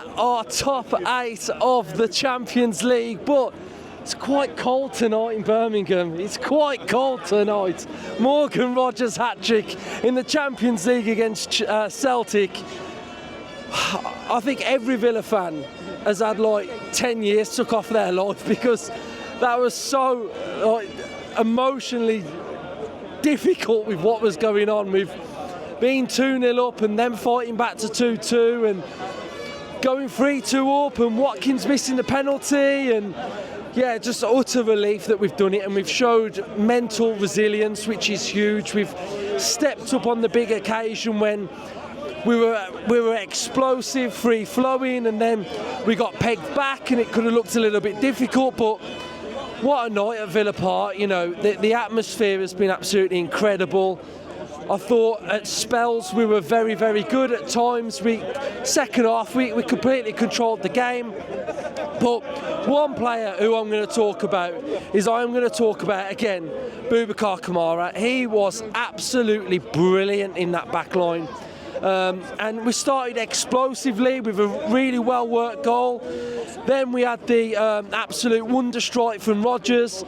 at our top 8 of the Champions League, but it's quite cold tonight in Birmingham. It's quite cold tonight. Morgan Rogers' hat-trick in the Champions League against Celtic. I think every Villa fan has had like 10 years took off their life, because that was so emotionally difficult with what was going on, with being 2-0 up and then fighting back to 2-2 and going 3-2 up, and Watkins missing the penalty, and yeah, just utter relief that we've done it, and we've showed mental resilience, which is huge. We've stepped up on the big occasion when we were explosive, free-flowing, and then we got pegged back and it could have looked a little bit difficult, but what a night at Villa Park. You know, the atmosphere has been absolutely incredible. I thought at spells we were very, very good. At times, second half, we completely controlled the game. But one player who I'm going to talk about again, Boubacar Kamara. He was absolutely brilliant in that back line. And we started explosively with a really well-worked goal. Then we had the absolute wonder strike from Rodgers.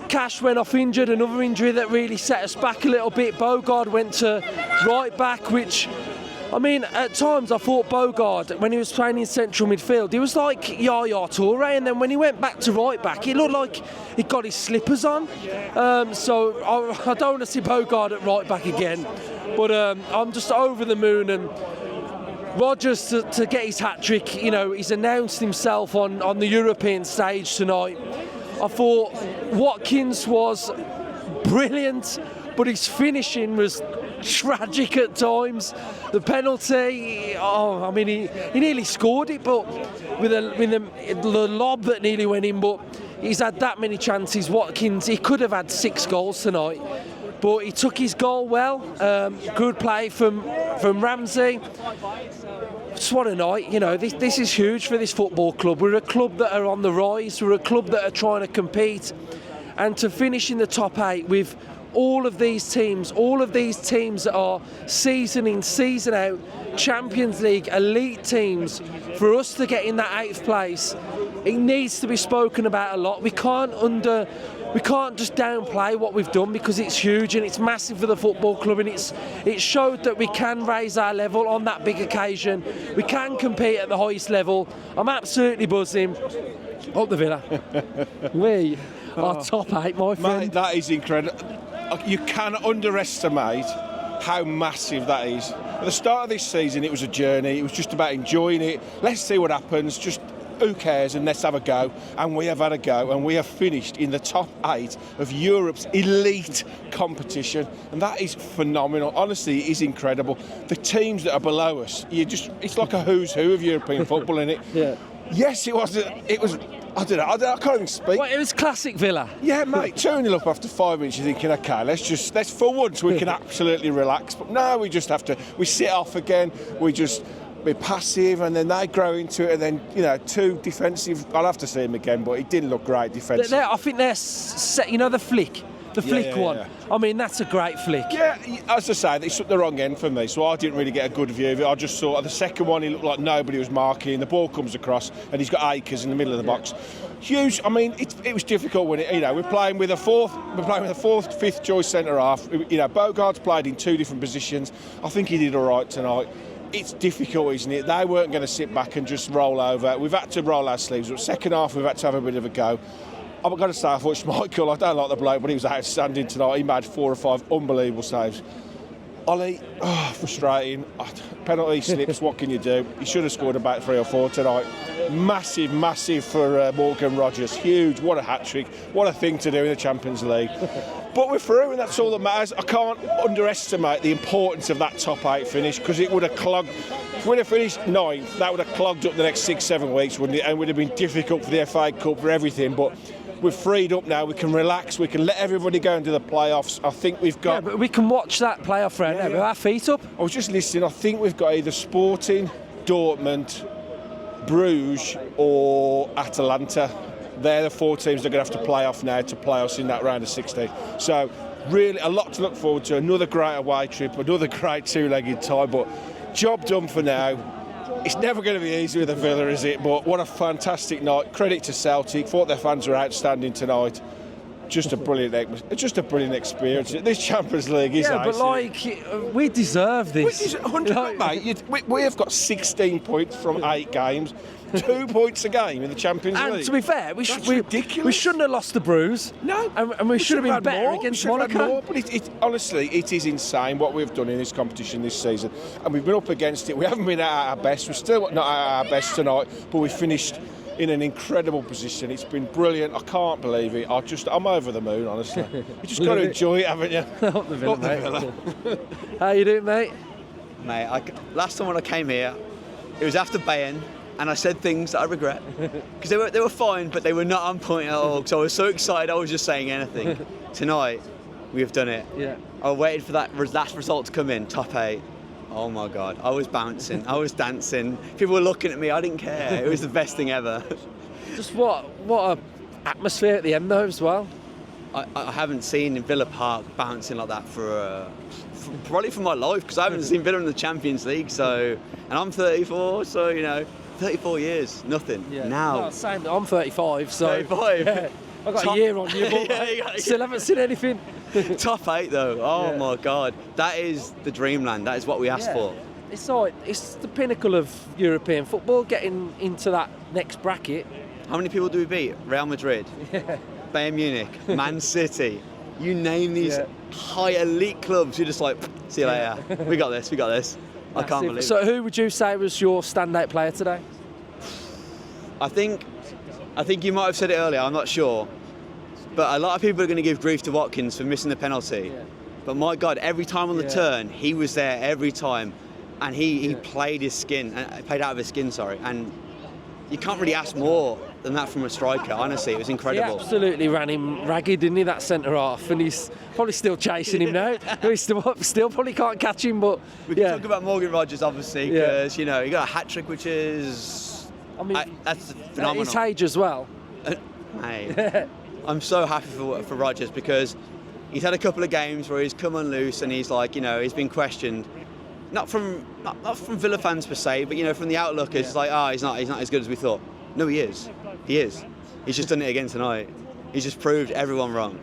Cash went off injured, another injury that really set us back a little bit. Bogard went to right back, which, I mean, at times I thought Bogard, when he was playing in central midfield, he was like Yaya Toure, and then when he went back to right back, it looked like he got his slippers on. So I don't want to see Bogard at right back again, but I'm just over the moon. And Rodgers to get his hat-trick, you know, he's announced himself on the European stage tonight. I thought Watkins was brilliant, but his finishing was tragic at times. The penalty, I mean, he nearly scored it, but with the lob that nearly went in. But he's had that many chances. Watkins, he could have had 6 goals tonight, but he took his goal well. Good play from Ramsey. Just what a night. You know, this is huge for this football club. We're a club that are on the rise. We're a club that are trying to compete, and to finish in the top 8 with all of these teams that are season in, season out, Champions League elite teams, for us to get in that 8th place, it needs to be spoken about a lot. We can't just downplay what we've done, because it's huge and it's massive for the football club, and it showed that we can raise our level on that big occasion. We can compete at the highest level. I'm absolutely buzzing. Up the Villa. We are top 8, my friend. Mate, that is incredible. You can underestimate how massive that is. At the start of this season, it was a journey. It was just about enjoying it. Let's see what happens. Just who cares, and let's have a go. And we have had a go, and we have finished in the top 8 of Europe's elite competition, and that is phenomenal. Honestly, it is incredible. The teams that are below us, it's like a who's who of European football, isn't it? Yeah. Yes, it was. I don't know. I can't even speak. Well, it was classic Villa. Yeah, mate. 2-0 up after 5 minutes. You're thinking, okay, let's for once we can absolutely relax. But no, we just have to. We sit off again. We're passive, and then they grow into it, and then, you know, 2 defensive. I'll have to see him again, but he didn't look great defensively. I think they're set. You know, the flick one. Yeah. I mean, that's a great flick. Yeah, as I say, they took the wrong end for me, so I didn't really get a good view of it. I just saw the second one, he looked like nobody was marking. The ball comes across, and he's got Akers in the middle of the box. Huge. I mean, it was difficult when we're playing with a fourth, fifth choice centre half. You know, Bogart's played in 2 different positions. I think he did all right tonight. It's difficult, isn't it? They weren't going to sit back and just roll over. We've had to roll our sleeves. But second half, we've had to have a bit of a go. I've got to say, I thought Schmeichel, I don't like the bloke, but he was outstanding tonight. He made 4 or 5 unbelievable saves. Allez, frustrating. Penalty slips, what can you do? He should have scored about 3 or 4 tonight. Massive for Morgan Rogers. Huge. What a hat-trick. What a thing to do in the Champions League. But we're through, and that's all that matters. I can't underestimate the importance of that top 8 finish, because it would have clogged. If we'd have finished 9th, that would have clogged up the next 6-7 weeks, wouldn't it? And would have been difficult for the FA Cup, for everything. But we're freed up now. We can relax. We can let everybody go into the playoffs. I think we've got. Yeah, but we can watch that playoff round with our feet up. I was just listening. I think we've got either Sporting, Dortmund, Bruges, or Atalanta. They're the 4 teams that are going to have to play off now to play us in that round of 16. So, really, a lot to look forward to. Another great away trip, another great 2-legged tie. But job done for now. It's never going to be easy with the Villa, is it? But what a fantastic night. Credit to Celtic. Thought their fans were outstanding tonight. Just a brilliant experience. This Champions League is but we deserve this. 100%, mate. We have got 16 points from 8 games. 2 points a game in the Champions League. And to be fair, we ridiculous. shouldn't have lost the Bruise. No. And we should have been better against Monaco. But honestly, it is insane what we've done in this competition this season. And we've been up against it. We haven't been at our best. We're still not at our best tonight, but we finished in an incredible position. It's been brilliant. I can't believe it. I'm over the moon, honestly. You just got to enjoy it, haven't you? Up the Villa, mate. How you doing, mate? Mate, last time when I came here, it was after Bayern, and I said things that I regret. Because they were fine, but they were not on point at all. So I was so excited, I was just saying anything. Tonight, we have done it. Yeah. I waited for that last result to come in, top 8. Oh my God, I was bouncing, I was dancing. People were looking at me, I didn't care. It was the best thing ever. Just what a atmosphere at the end though as well. I haven't seen Villa Park bouncing like that for probably for my life, because I haven't seen Villa in the Champions League. So, and I'm 34, so 34 years, nothing. Yeah. Now. No, same. I'm 35, so 35. Yeah, I've got a year on you, but Yeah. still haven't seen anything. Top 8 though. Oh my God, that is the dreamland. That is what we asked for. It's the pinnacle of European football, getting into that next bracket. How many people do we beat? Real Madrid, Bayern Munich, Man City. You name these high elite clubs. You're just like, see you later. We got this. I can't believe it. So who would you say was your standout player today? I think you might have said it earlier. I'm not sure. But a lot of people are going to give grief to Watkins for missing the penalty. Yeah. But my God, every time on the turn, he was there every time. And he played out of his skin, and you can't really ask more than that from a striker, honestly. It was incredible. He absolutely ran him ragged, didn't he, that centre-half? And he's probably still chasing him now. He still probably can't catch him, but we can talk about Morgan Rogers, obviously, because, he got a hat-trick, which is... that's phenomenal. At his age as well. Mate. I'm so happy for Rogers, because he's had a couple of games where he's come unloose and he's like, he's been questioned. Not from Villa fans per se, but from the outlook, it's like, he's not as good as we thought. No, he is. He is. He's just done it again tonight. He's just proved everyone wrong.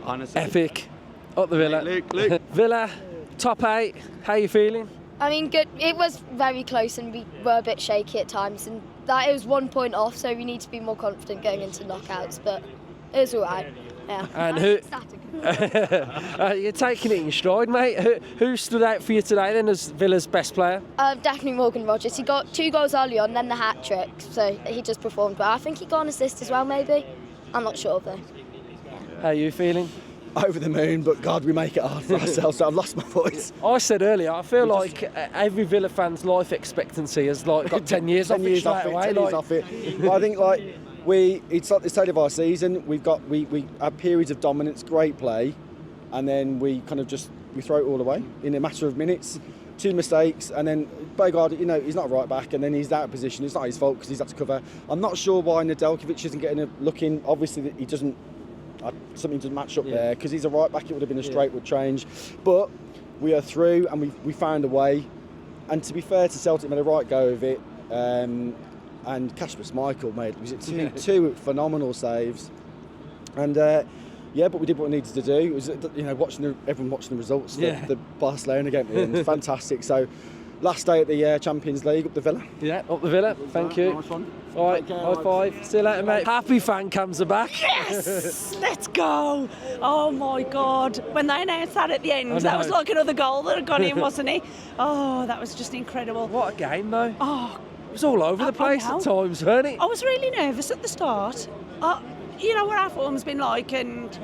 Honestly. Epic. Up the Villa. Luke. Villa, top 8. How are you feeling? I mean, good. It was very close and we were a bit shaky at times, and that it was 1 point off, so we need to be more confident going into knockouts, but it was all right. Yeah. And you're taking it in stride, mate. Who stood out for you today then as Villa's best player? Definitely Morgan Rogers. He got 2 goals early on, then the hat-trick, so he just performed well. I think he got an assist as well, maybe. I'm not sure, though. How are you feeling? Over the moon, but God, we make it hard for ourselves, so I've lost my voice. I said earlier, I feel like every Villa fan's life expectancy has got 10 years off it straight away. 10 years off it. But I think it's like the state of our season. We have periods of dominance, great play, and then we kind of we throw it all away in a matter of minutes. 2 mistakes, and then by God, he's not right back, and then he's out of position. It's not his fault because he's had to cover. I'm not sure why Nedeljkovic isn't getting a look in. Obviously, he doesn't. Something doesn't match up there, because he's a right back. It would have been a straight wood change, but we are through and we found a way. And to be fair to Celtic, made a right go of it. And Kasper Schmeichel made two phenomenal saves. And but we did what we needed to do. It was everyone watching the results. The Barcelona game, and fantastic. So last day at the Champions League, up the Villa. Yeah, up the Villa. Thank you. Nice one. All right, high five. See you later, mate. Happy fan cams are back. Yes, let's go. Oh my God. When they announced that at the end, that was like another goal that had gone in, wasn't it? Oh, that was just incredible. What a game, though. Oh, it was all over the place at times, weren't it? I was really nervous at the start. What our form's been like, and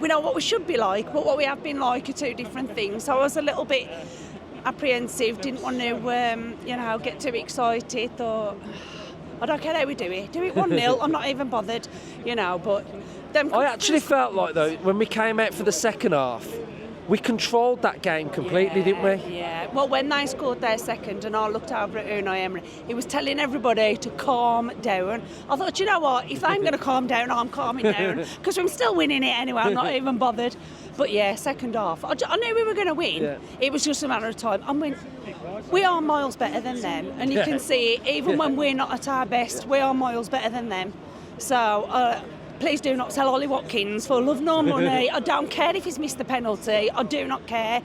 we know what we should be like, but what we have been like are 2 different things. So I was a little bit apprehensive, didn't want to, get too excited, or I don't care how we do it 1-0, I'm not even bothered, but... I actually felt like, though, when we came out for the second half, we controlled that game completely, didn't we? Yeah. Well, when they scored their second and I looked over at Unai Emery, he was telling everybody to calm down. I thought, you know what, if I'm going to calm down, I'm calming down because I'm still winning it anyway. I'm not even bothered. But yeah, second half, I knew we were going to win. Yeah. It was just a matter of time. I mean, we are miles better than them, and you can see it, even when we're not at our best, we are miles better than them. So please do not sell Ollie Watkins for love nor money. I don't care if he's missed the penalty. I do not care.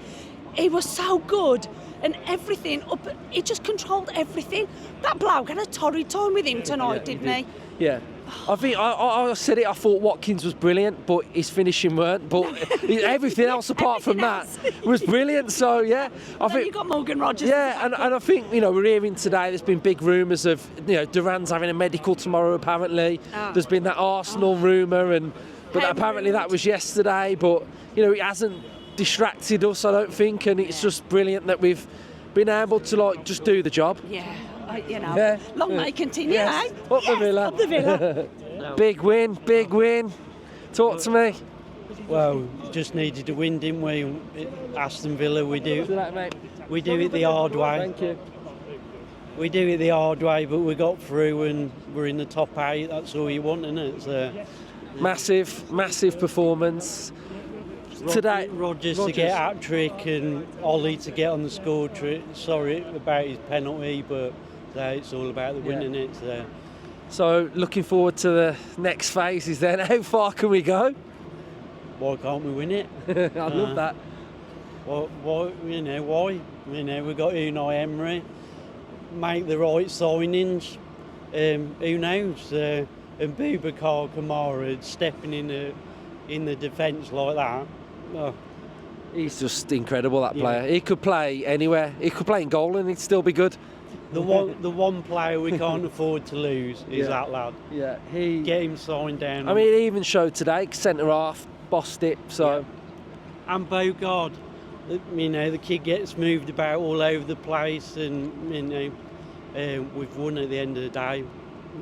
He was so good, and everything he just controlled everything. That bloke had a torrid time with him tonight, didn't he? Yeah. I think I said it. I thought Watkins was brilliant, but his finishing weren't. But everything else apart from that was brilliant. So yeah, I think you got Morgan Rogers. Yeah, and I think we're hearing today. There's been big rumours of Duran's having a medical tomorrow. Apparently, there's been that Arsenal rumour, but apparently that was yesterday. But it hasn't distracted us, I don't think, and it's just brilliant that we've been able to just do the job. Yeah. Long may continue, yes. eh? Up the Villa. Up the Villa. Big win. Talk to me. Well, just needed to win, didn't we? Aston Villa, we do it the hard way. Thank you. We do it the hard way, but we got through and we're in the top 8. That's all you want, isn't it? So, massive performance. Today, Rogers to get a hat-trick and Ollie to get on the score trick. Sorry about his penalty, but it's all about the winning it. So looking forward to the next phases then. How far can we go? Why can't we win it? I love that. Why? We've got Unai Emery. Make the right signings. Who knows? And Boubacar Kamara stepping in the defence like that. Oh. He's just incredible, that player. He could play anywhere. He could play in goal and he'd still be good. The one player we can't afford to lose is that lad. Yeah, get him signed down. I mean, he even showed today, centre half, bossed it. So, and Bogard, the kid gets moved about all over the place, and we've won at the end of the day.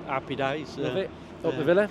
Happy days. Love it. Up the Villa.